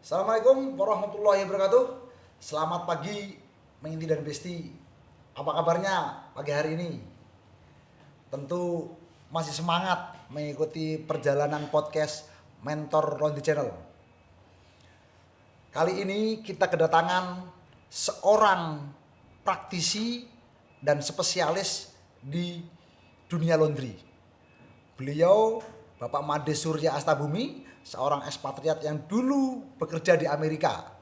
Assalamualaikum warahmatullahi wabarakatuh. Selamat pagi Menginti dan Besti. Apa kabarnya pagi hari ini? Tentu masih semangat mengikuti perjalanan podcast Mentor Laundry Channel. Kali ini kita kedatangan seorang praktisi dan spesialis di dunia laundry. Beliau Bapak Made Surya Astabumi, seorang ekspatriat yang dulu bekerja di Amerika.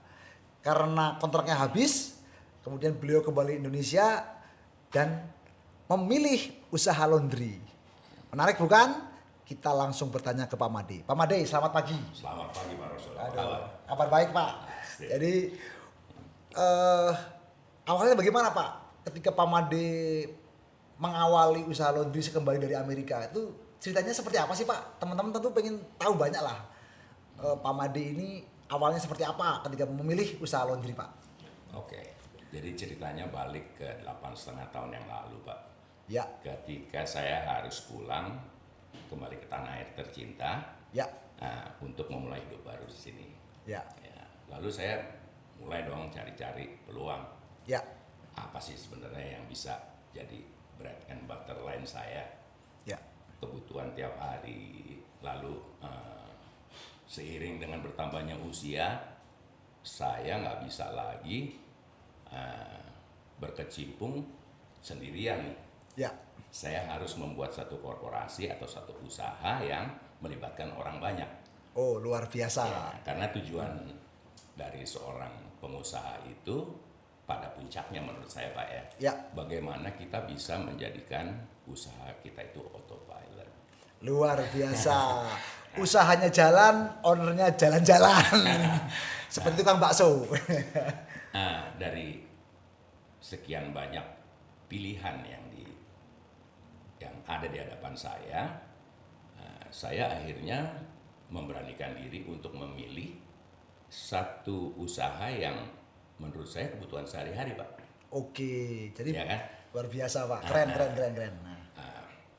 Karena kontraknya habis, kemudian beliau kembali Indonesia dan memilih usaha laundry. Menarik bukan? Kita langsung bertanya ke Pak Made. Pak Made, selamat pagi. Selamat pagi Pak Rasul. Kabar baik Pak. Jadi awalnya bagaimana Pak? Ketika Pak Made mengawali usaha laundry kembali dari Amerika, itu ceritanya seperti apa sih Pak? Teman-teman tentu pengen tahu banyak lah. Pak Made ini awalnya seperti apa ketika memilih usaha laundry Pak? Oke, jadi ceritanya balik ke 8,5 tahun yang lalu Pak. Ya. Ketika saya harus pulang kembali ke tanah air tercinta, Ya. untuk memulai hidup baru di sini. Ya. Lalu saya mulai dong cari-cari peluang. Ya. Apa sih sebenarnya yang bisa jadi bread and butter line saya? Ya. Kebutuhan tiap hari. Lalu seiring dengan bertambahnya usia, saya nggak bisa lagi berkecimpung sendirian nih. Ya. Saya harus membuat satu korporasi atau satu usaha yang melibatkan orang banyak. Oh, luar biasa. Ya, karena tujuan dari seorang pengusaha itu pada puncaknya menurut saya Pak ya. Ya. Bagaimana kita bisa menjadikan usaha kita itu autopilot. Luar biasa. Usahanya jalan, ownernya jalan-jalan. Seperti tukang bakso. Dari sekian banyak pilihan yang ada di hadapan saya akhirnya memberanikan diri untuk memilih satu usaha yang menurut saya kebutuhan sehari-hari Pak. Oke, jadi Ya kan? luar biasa Pak. Keren.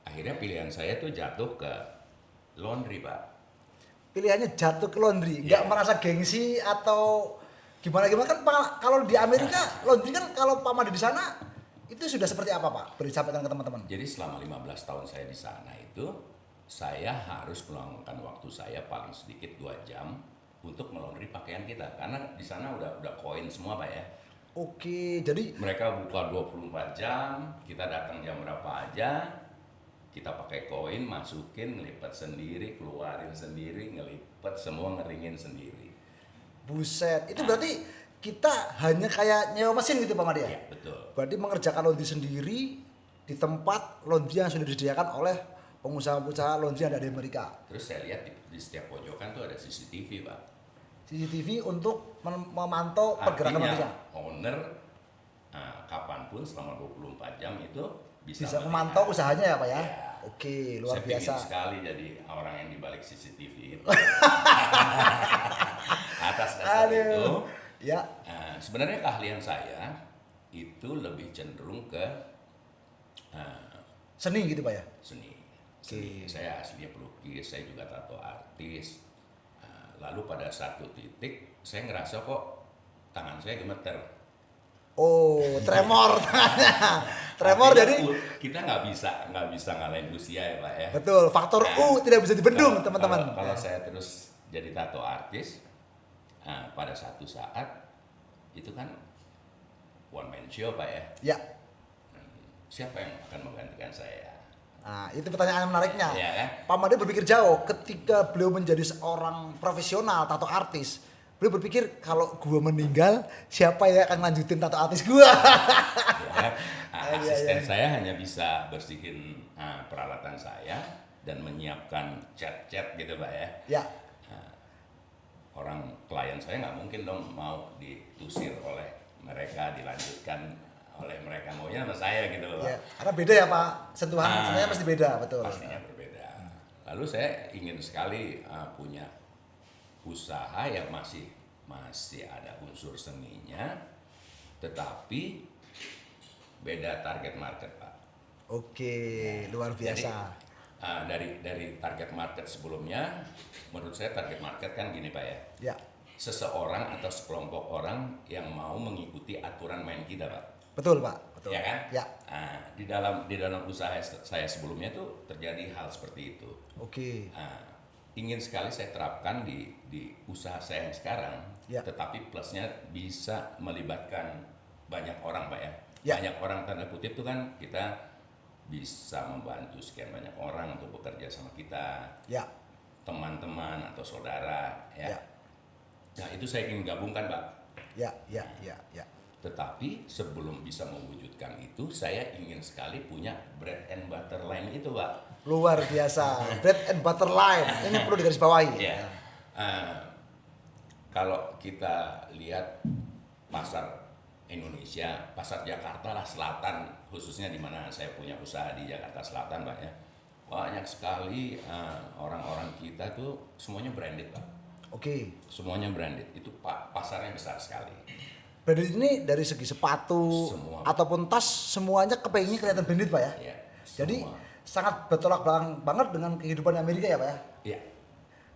Akhirnya pilihan saya tuh jatuh ke laundry Pak. Pilihannya jatuh ke laundry, nggak merasa gengsi atau gimana kan kalau di Amerika laundry kan kalau Pak Made di sana itu sudah seperti apa Pak? Beri sampaikan ke teman-teman. Jadi selama 15 tahun saya di sana itu saya harus meluangkan waktu saya paling sedikit 2 jam untuk melaundry pakaian kita karena di sana udah koin semua Pak ya. Oke, jadi Mereka buka 24 jam, kita datang jam berapa aja, kita pakai koin, masukin, ngelipat sendiri, keluarin sendiri, ngelipat semua, ngeringin sendiri. buset, itu berarti kita hanya kayak nyewa mesin gitu Pak Made ya? Ya, betul. Berarti mengerjakan laundry sendiri di tempat laundry yang sudah disediakan oleh pengusaha-pengusaha laundry yang ada di Amerika. Terus saya lihat di setiap pojokan tuh ada CCTV Pak. CCTV untuk memantau pergerakan Artinya laundry. owner kapanpun selama 24 jam itu bisa Bisa melihat. memantau usahanya ya Pak ya? Ya. Oke, luar Saya biasa. pingin sekali jadi orang yang dibalik CCTV itu. Atas dasar itu, Aduh. Ya. sebenarnya keahlian saya itu lebih cenderung ke Seni gitu Pak ya? seni. Oke. Saya aslinya pelukis, saya juga tato artis. Lalu pada satu titik saya ngerasa kok tangan saya gemeter. Oh, tremor tangannya. Tremor Artinya jadi kita nggak bisa ngalahin usia ya Pak ya. betul, faktor U tidak bisa dibendung teman-teman. Kalau saya terus jadi tato artis, pada satu saat itu kan one man show Pak ya. Ya. Siapa yang akan menggantikan saya? Nah, itu pertanyaan menariknya. Iya kan? Pak Made berpikir jauh ketika beliau menjadi seorang profesional tato artis. Beliau berpikir kalau gua meninggal, siapa yang akan lanjutin tato artis gua? Ya, asisten saya hanya bisa bersihin peralatan saya dan menyiapkan cat-cat gitu Pak ya. Ya. Orang klien saya nggak mungkin dong mau ditusir oleh mereka, dilanjutkan oleh mereka, maunya sama saya gitu loh Pak. Ya, karena beda ya Pak, sentuhan sebenarnya pasti beda, betul. Pastinya berbeda. Lalu saya ingin sekali punya usaha yang masih ada unsur seninya, tetapi beda target market Pak. Oke, luar biasa. Jadi, dari target market sebelumnya, menurut saya target market kan gini Pak ya. Ya. seseorang atau sekelompok orang yang mau mengikuti aturan main kita, Pak. Betul, Pak. Betul. Ya kan? Ya. Nah, di dalam usaha saya sebelumnya tuh terjadi hal seperti itu. Oke. Nah, ingin sekali saya terapkan di usaha saya yang sekarang, Ya. tetapi plusnya bisa melibatkan banyak orang, Pak ya. Ya. Banyak orang tanda kutip itu kan kita bisa membantu sekian banyak orang untuk bekerja sama kita, Ya. teman-teman atau saudara, ya. Ya. Nah itu saya ingin gabungkan, Pak. Ya. Tetapi sebelum bisa mewujudkan itu, saya ingin sekali punya bread and butter line itu, Pak. Luar biasa. Bread and butter line. Ini perlu digarisbawahi. Ya. Kalau kita lihat pasar Indonesia, pasar Jakarta lah Selatan, khususnya di mana saya punya usaha di Jakarta Selatan, Pak ya. Banyak sekali orang-orang kita tuh semuanya branded, Pak. Oke. Semuanya branded. Itu pasarnya besar sekali. Branded ini dari segi sepatu Semua. ataupun tas semuanya kepengennya kelihatan branded, Pak ya. Ya, Jadi semua. sangat bertolak belakang banget dengan kehidupan Amerika ya, Pak ya. Iya.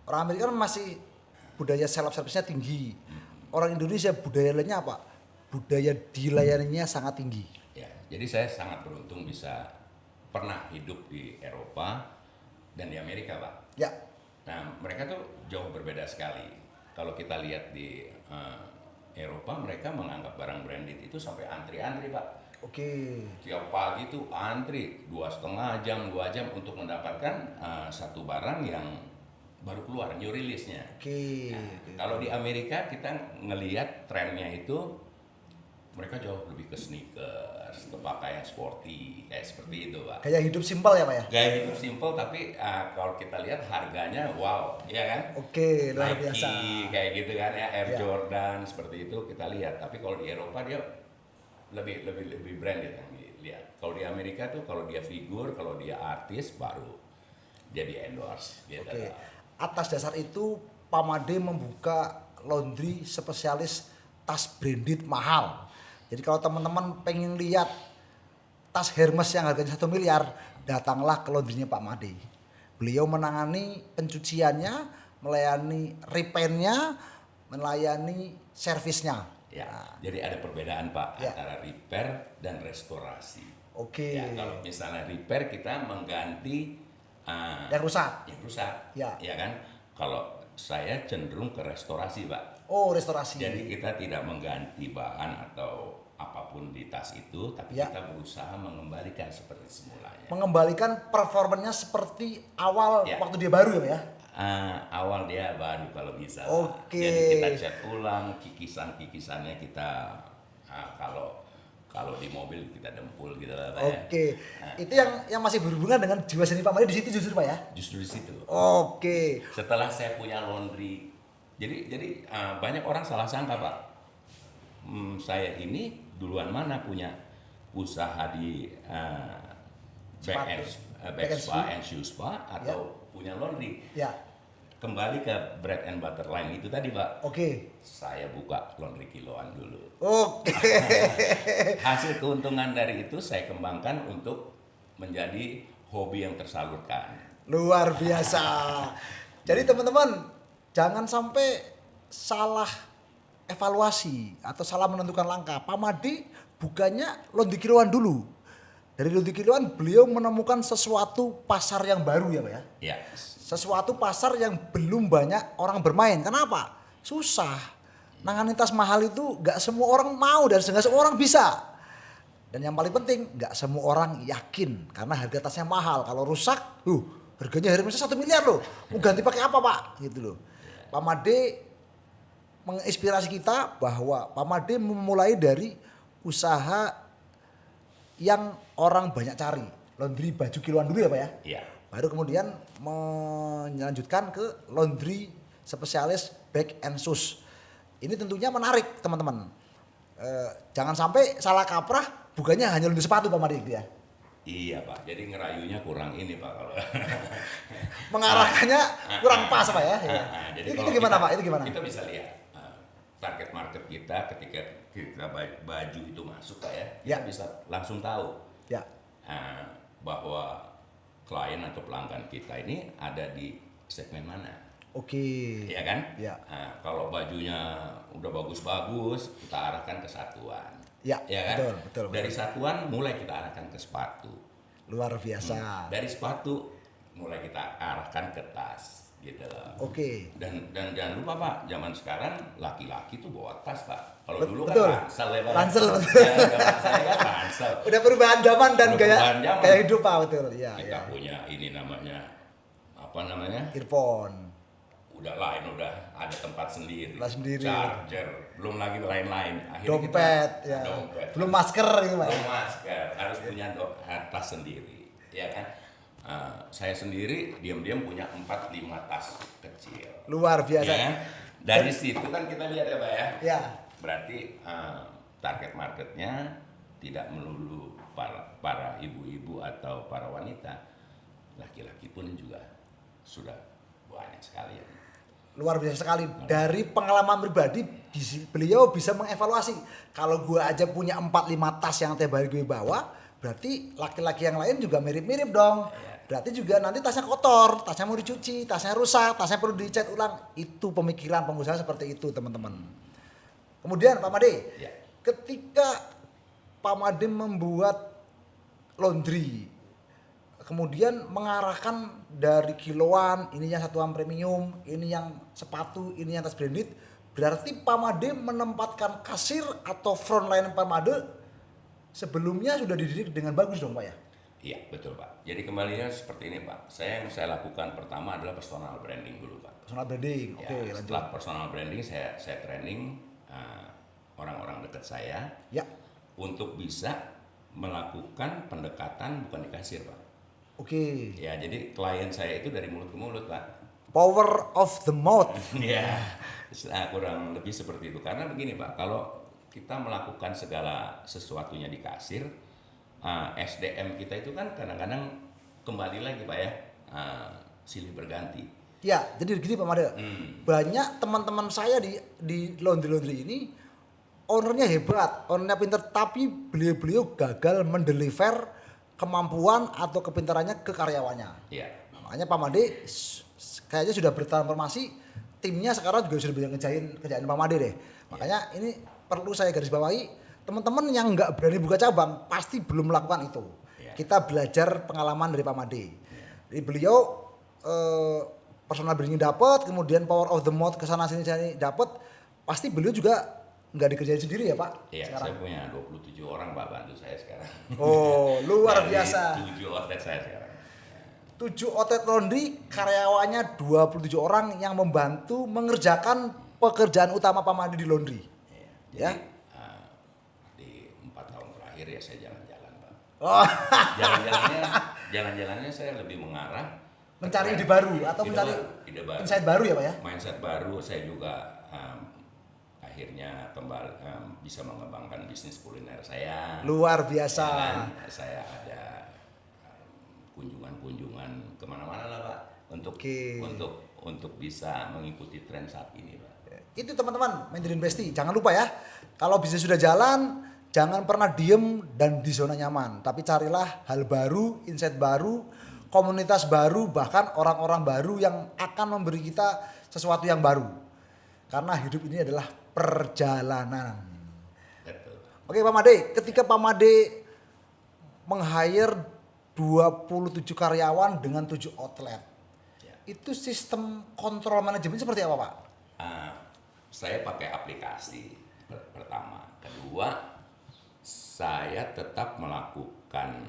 Orang Amerika kan masih budaya self-service-nya tinggi. Orang Indonesia budaya lainnya apa? Budaya dilayaninya sangat tinggi. Ya, jadi saya sangat beruntung bisa pernah hidup di Eropa dan di Amerika, Pak. Ya. Nah, mereka tuh jauh berbeda sekali. Kalau kita lihat di Eropa, mereka menganggap barang branded itu sampai antri-antri, Pak. Oke. Tiap pagi tuh antri 2,5 jam, 2 jam untuk mendapatkan satu barang yang baru keluar, new release-nya. Oke. Nah, kalau di Amerika kita ngelihat trennya itu mereka jauh lebih ke sneakers, ke pakaian sporty, kayak seperti itu, Pak. Gaya hidup simpel ya, Pak ya. Gaya hidup simple tapi kalau kita lihat harganya wow, ya kan? Oke, luar Nike, biasa. kayak gitu kan ya, Air Ya. Jordan seperti itu kita lihat. Tapi kalau di Eropa dia lebih branded yang dilihat. Kalau di Amerika tuh kalau dia figur, kalau dia artis baru jadi endorse gitu. Oke. Atas dasar itu Pak Made membuka laundry spesialis tas branded mahal. Jadi kalau teman-teman pengen lihat tas Hermes yang harganya 1 miliar, datanglah ke laundrynya Pak Made. Beliau menangani pencuciannya, melayani repairnya, melayani servisnya. Ya, jadi ada perbedaan, Pak, Ya. antara repair dan restorasi. Oke. Ya, kalau misalnya repair kita mengganti Yang rusak. yang rusak, Ya. kan? Kalau saya cenderung ke restorasi, Pak. Oh, restorasi. Jadi kita tidak mengganti bahan atau apapun di tas itu, tapi Ya. kita berusaha mengembalikan seperti semulanya. Mengembalikan performanya seperti awal Ya. waktu dia baru ya, Pak ya. Awal dia baru kalau bisa. Oke. Jadi kita cat ulang, kikisannya kita kalau di mobil kita dempul gitu lah, Pak ya. Oke. Itu yang masih berhubungan dengan jiwa seni Pak Made di situ justru, Pak ya. Justru di situ. Oke. Setelah saya punya laundry, jadi banyak orang salah sangka, Pak. Saya ini duluan mana punya usaha di back Back and spa and shoe spa atau punya laundry. Ya. Kembali ke bread and butter line itu tadi, Pak. Oke. Saya buka laundry kiloan dulu. Oke. Hasil keuntungan dari itu saya kembangkan untuk menjadi hobi yang tersalurkan. Luar biasa. Jadi teman-teman, jangan sampai salah evaluasi atau salah menentukan langkah. Pak Made bukannya laundry kiloan dulu. Dari laundry kiloan beliau menemukan sesuatu pasar yang baru ya, Pak ya. Ya, Sesuatu pasar yang belum banyak orang bermain. Kenapa? Susah. Nanganin tas mahal itu gak semua orang mau dan gak semua orang bisa. Dan yang paling penting gak semua orang yakin karena harga tasnya mahal. Kalau rusak, harganya Hermesnya 1 miliar loh. Mau ganti pakai apa, Pak? Gitu loh. Pak Made menginspirasi kita bahwa Pak Made memulai dari usaha yang orang banyak cari. Laundry baju kiloan dulu ya, Pak ya. iya. Baru kemudian melanjutkan ke laundry spesialis bag and shoes. Ini tentunya menarik teman-teman. Jangan sampai salah kaprah, bukannya hanya laundry sepatu Pak Made gitu ya. Iya, Pak. Jadi ngerayunya kurang ini, Pak, kalau Mengarahkannya kurang pas Pak ya. Iya. Jadi Itu kalau gimana kita- Pak? Itu gimana? Kita bisa lihat target market kita ketika kita baju itu masuk, Pak ya. Kita Ya. bisa langsung tahu Ya. bahwa klien atau pelanggan kita ini ada di segmen mana. Oke. ya kan? Ya. Nah, kalau bajunya udah bagus-bagus, kita arahkan ke satuan. Ya, kan? betul. Dari satuan mulai kita arahkan ke sepatu. Luar biasa. Dari sepatu mulai kita arahkan ke tas, gitu loh. Oke. Dan jangan lupa Pak, zaman sekarang laki-laki tuh bawa tas Pak. Kalau dulu Betul. kan ransel ya Pak. Ransel, betul. Ya, zaman saya kan ransel. Udah perubahan zaman dan Udah gaya perubahan zaman. gaya hidup Pak, betul. Ya, Kita punya ini namanya apa namanya? earphone. Udah lain, udah ada tempat sendiri. Tempat sendiri. Charger, belum lagi lain-lain. Akhirnya Dompet, kita, ya. dompet. Belum masker gitu Pak. Belum masker, harus punya tas sendiri, ya kan? Saya sendiri diam-diam punya 4-5 tas kecil. Luar biasa. Ya kan? Dari situ kan kita lihat ya Pak ya. Ya. Berarti target marketnya tidak melulu para ibu-ibu atau para wanita, laki-laki pun juga sudah banyak sekali ya. Luar biasa sekali. Dari pengalaman pribadi beliau bisa mengevaluasi. Kalau gue aja punya 4-5 tas yang tiap hari gue bawa, berarti laki-laki yang lain juga mirip-mirip dong. Berarti juga nanti tasnya kotor, tasnya mau dicuci, tasnya rusak, tasnya perlu dicat ulang. Itu pemikiran pengusaha seperti itu teman-teman. Kemudian Pak Made, Ya. ketika Pak Made membuat laundry, kemudian mengarahkan dari kiloan, ini yang satuan premium, ini yang sepatu, ini yang tas branded, berarti Pak Made menempatkan kasir atau frontline Pak Made sebelumnya sudah dididik dengan bagus dong Pak ya? Iya betul Pak. Jadi kembalinya seperti ini Pak. Yang saya lakukan pertama adalah personal branding dulu Pak. Personal branding, Ya, oke lanjut. setelah personal branding saya training orang-orang dekat saya Ya, untuk bisa melakukan pendekatan bukan di kasir Pak. oke. Ya jadi klien saya itu dari mulut ke mulut Pak. Power of the mouth. Ya kurang lebih seperti itu. Karena begini Pak, kalau kita melakukan segala sesuatunya di kasir, SDM kita itu kan kadang-kadang kembali lagi Pak ya, silih berganti. Ya, jadi gini Pak Made. Banyak teman-teman saya di laundry ini ownernya hebat, ownernya pinter, tapi beliau gagal mendeliver kemampuan atau kepintarannya ke karyawannya. Iya. Makanya Pak Made kayaknya sudah bertransformasi, timnya sekarang juga sudah bisa ngejain Pak Made deh. Makanya ini perlu saya garis bawahi, teman-teman yang nggak berani buka cabang pasti belum melakukan itu. Kita belajar pengalaman dari Pak Made. Jadi beliau personal branding dapat, kemudian power of the mouth kesana sini dapat, pasti beliau juga nggak dikerjain sendiri ya Pak? Iya, sekarang. saya punya 27 orang Pak bantu saya sekarang. Oh, luar Dari biasa. 7 outlet saya sekarang. 7 outlet laundry, karyawannya 27 orang yang membantu mengerjakan pekerjaan utama Pak Made di laundry. Iya. Ya. Di 4 tahun terakhir ya saya jalan-jalan Pak. Oh, Jalan-jalannya saya lebih mengarah mencari ide baru atau mencari ide baru. insight baru ya Pak ya? Mindset baru. Saya juga akhirnya kembali bisa mengembangkan bisnis kuliner saya. Luar Ya biasa. kan? Saya ada kunjungan-kunjungan kemana-mana lah Pak untuk Oke. untuk bisa mengikuti tren saat ini Pak. Itu teman-teman, Mandarin Bestie. Jangan lupa ya, kalau bisnis sudah jalan, jangan pernah diem dan di zona nyaman. Tapi carilah hal baru, insight baru, komunitas baru, bahkan orang-orang baru yang akan memberi kita sesuatu yang baru. Karena hidup ini adalah perjalanan. Betul. Oke Pak Made, ketika Pak Made meng-hire 27 karyawan dengan 7 outlet, Ya. itu sistem kontrol manajemen seperti apa Pak? Saya pakai aplikasi pertama. Kedua, saya tetap melakukan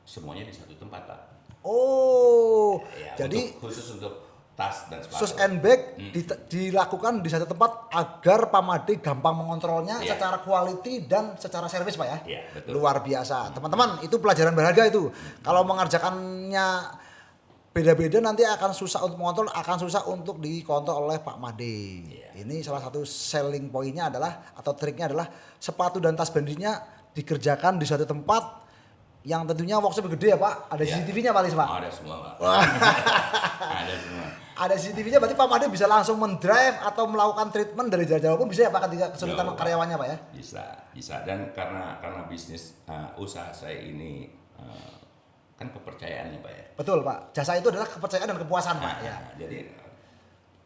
semuanya di satu tempat Pak. Oh, Ya, jadi khusus untuk tas dan sepatu. sus and bag dilakukan di satu tempat agar Pak Made gampang mengontrolnya Iya. secara quality dan secara service Pak ya. Iya, betul. Luar biasa. Teman-teman, itu pelajaran berharga itu. Kalau mengerjakannya beda-beda nanti akan susah untuk mengontrol, akan susah untuk dikontrol oleh Pak Made. Iya. Ini salah satu selling point-nya adalah atau triknya adalah sepatu dan tas brandingnya dikerjakan di satu tempat yang tentunya workshop gede ya Pak. Ada Iya. CCTV-nya Pak Pak. Ada semua Pak. Ada semua. Ada CCTV-nya berarti Pak Made bisa langsung mendrive atau melakukan treatment dari jauh-jauh pun bisa ya Pak ketika kesulitan Jauh, Pak. karyawannya Pak ya? Bisa. Dan karena bisnis usaha saya ini kan kepercayaannya Pak ya. Betul Pak, jasa itu adalah kepercayaan dan kepuasan Pak. Ya. Jadi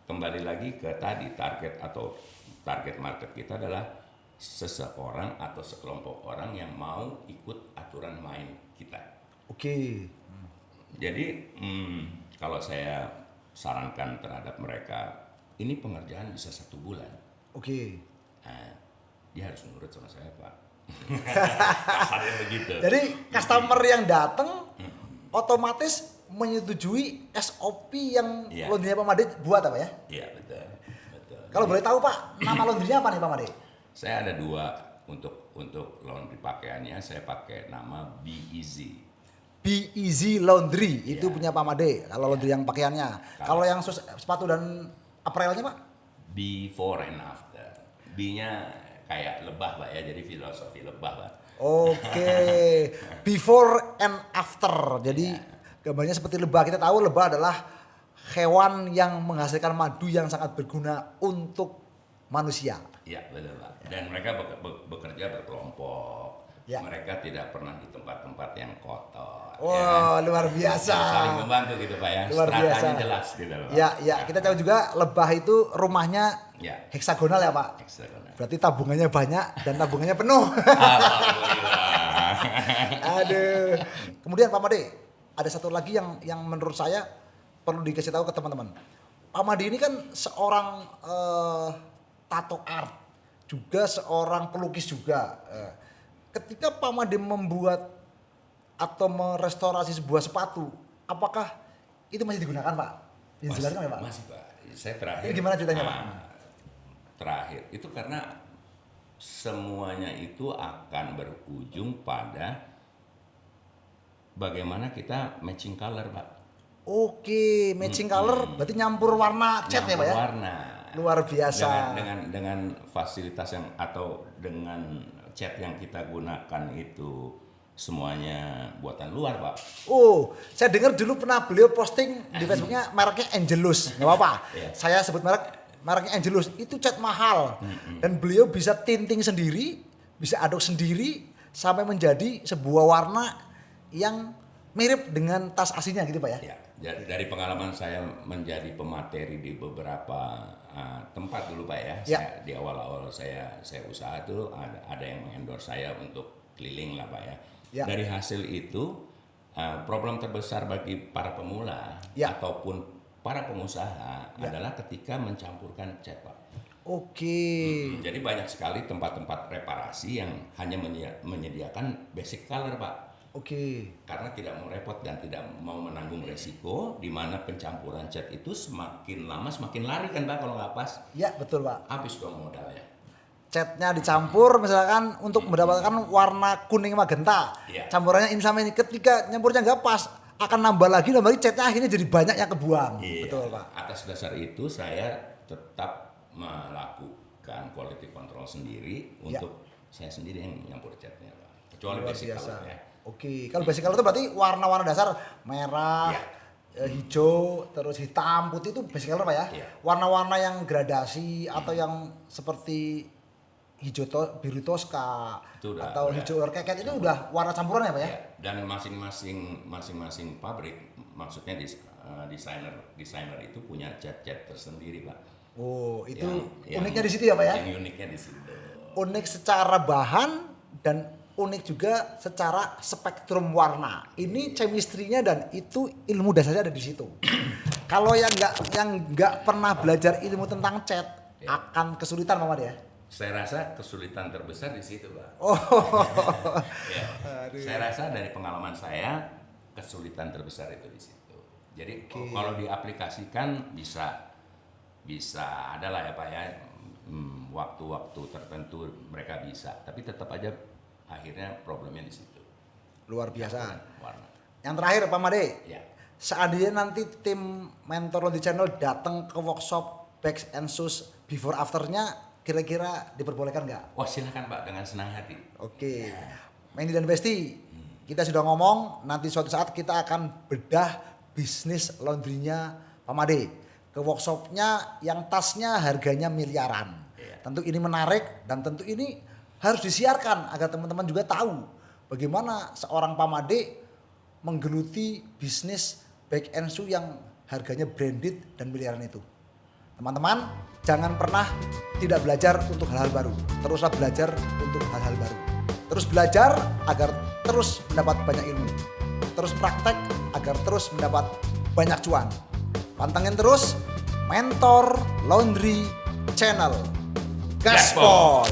kembali lagi ke tadi target market kita adalah seseorang atau sekelompok orang yang mau ikut aturan main kita. Oke. Jadi kalau saya sarankan terhadap mereka, ini pengerjaan bisa 1 bulan. Oke. Nah, dia harus nurut sama saya Pak. Kasarnya begitu. Jadi customer yang datang otomatis menyetujui SOP yang Iya. laundrynya Pak Made buat apa ya? Iya betul. Betul. Kalau boleh tahu Pak, nama laundrynya apa nih Pak Made? Saya ada 2 untuk laundry pakaiannya. Saya pakai nama Be Easy. Be Easy Laundry itu Iya. punya Pak Made. Kalau laundry yang pakaiannya. Kalau yang sepatu dan apparelnya Pak? Before and after. B-nya kayak lebah Pak ya, jadi filosofi lebah Pak. Oke. Before and after. Jadi gambarnya seperti lebah. Kita tahu lebah adalah hewan yang menghasilkan madu yang sangat berguna untuk manusia. Iya betul Pak. Dan mereka bekerja berkelompok. Ya. Mereka tidak pernah di tempat-tempat yang kotor. Wah, ya. luar biasa. Saling membantu gitu Pak ya. Luar Stratanya biasa. jelas gitu loh Pak. Ya, ya. Kita tahu juga lebah itu rumahnya Ya. heksagonal ya Pak. Heksagonal. Berarti tabungannya banyak dan tabungannya penuh. Alhamdulillah. Aduh. Kemudian Pak Made, ada satu lagi yang menurut saya perlu dikasih tahu ke teman-teman. Pak Made ini kan seorang tato art, juga seorang pelukis juga. Ketika Pak Made membuat atau merestorasi sebuah sepatu, apakah itu masih digunakan Pak? Dijelaskan ya Pak? Masih Pak. Saya terakhir. Ini gimana ceritanya, Pak? Terakhir itu karena semuanya itu akan berujung pada bagaimana kita matching color Pak. Oke, matching color berarti nyampur warna cat ya Pak ya? Warna. Luar biasa. Dengan fasilitas yang atau dengan cat yang kita gunakan itu semuanya buatan luar Pak. Oh, saya dengar dulu pernah beliau posting di Facebooknya mereknya Angelus, nggak apa-apa. Iya. Saya sebut mereknya Angelus, itu cat mahal dan beliau bisa tinting sendiri, bisa aduk sendiri sampai menjadi sebuah warna yang mirip dengan tas aslinya gitu Pak ya. Ya, dari pengalaman saya menjadi pemateri di beberapa tempat dulu Pak ya. Ya. Di awal-awal saya usaha tuh ada yang mengendorse saya untuk keliling lah Pak ya. Ya. Dari hasil itu problem terbesar bagi para pemula Ya. ataupun para pengusaha adalah ketika mencampurkan cat Pak. Oke. Jadi banyak sekali tempat-tempat reparasi yang hanya menyediakan basic color Pak. Oke. Karena tidak mau repot dan tidak mau menanggung resiko di mana pencampuran cat itu semakin lama semakin lari kan Pak kalau nggak pas. Ya, betul Pak. Habis dong modalnya. Catnya dicampur misalkan untuk mendapatkan warna kuning magenta. Iya. Campurannya ini sama ini, ketika nyampurnya nggak pas akan nambah lagi catnya akhirnya jadi banyak yang kebuang. Iya. Betul Pak. Atas dasar itu saya tetap melakukan quality control sendiri untuk saya sendiri yang nyampur catnya Pak. Kecuali Luar basic biasa. color ya. Oke, kalau basic color itu berarti warna-warna dasar merah, hijau, terus hitam, putih itu basic color Pak ya. Iya. Warna-warna yang gradasi atau yang seperti biru toska Itu udah- atau udah hijau orkeket itu udah warna campuran ya Pak ya. Ya, dan masing-masing pabrik maksudnya desainer itu punya cat-cat tersendiri Pak. Oh, itu Yang- uniknya di situ ya Pak ya. Yang uniknya di situ. Unik secara bahan dan unik juga secara spektrum warna. Ini chemistry-nya dan itu ilmu dasarnya ada di situ. Kalau yang nggak pernah belajar ilmu tentang cat akan kesulitan Mama ya. Saya rasa kesulitan terbesar di situ, Pak. Oh. Ya. Saya rasa dari pengalaman saya kesulitan terbesar itu di situ. Jadi kalau diaplikasikan bisa adalah ya Pak ya, waktu-waktu tertentu mereka bisa, tapi tetap aja akhirnya problemnya di situ. Luar biasa. Warna. Yang terakhir Pak Made, Ya. seandainya nanti tim Mentor Laundry Channel datang ke workshop bags and shoes before afternya, kira-kira diperbolehkan nggak? Wah silakan Pak, dengan senang hati. Oke, Mendy dan Besti, kita sudah ngomong nanti suatu saat kita akan bedah bisnis laundrynya Pak Made. Ke workshopnya yang tasnya harganya miliaran. Tentu ini menarik dan tentu ini harus disiarkan agar teman-teman juga tahu bagaimana seorang Pak Made menggeluti bisnis back and shoe yang harganya branded dan miliaran itu. Teman-teman, jangan pernah tidak belajar untuk hal-hal baru. Teruslah belajar untuk hal-hal baru. Terus belajar agar terus mendapat banyak ilmu. Terus praktek agar terus mendapat banyak cuan. Pantengin terus Mentor Laundry Channel. Gaspol!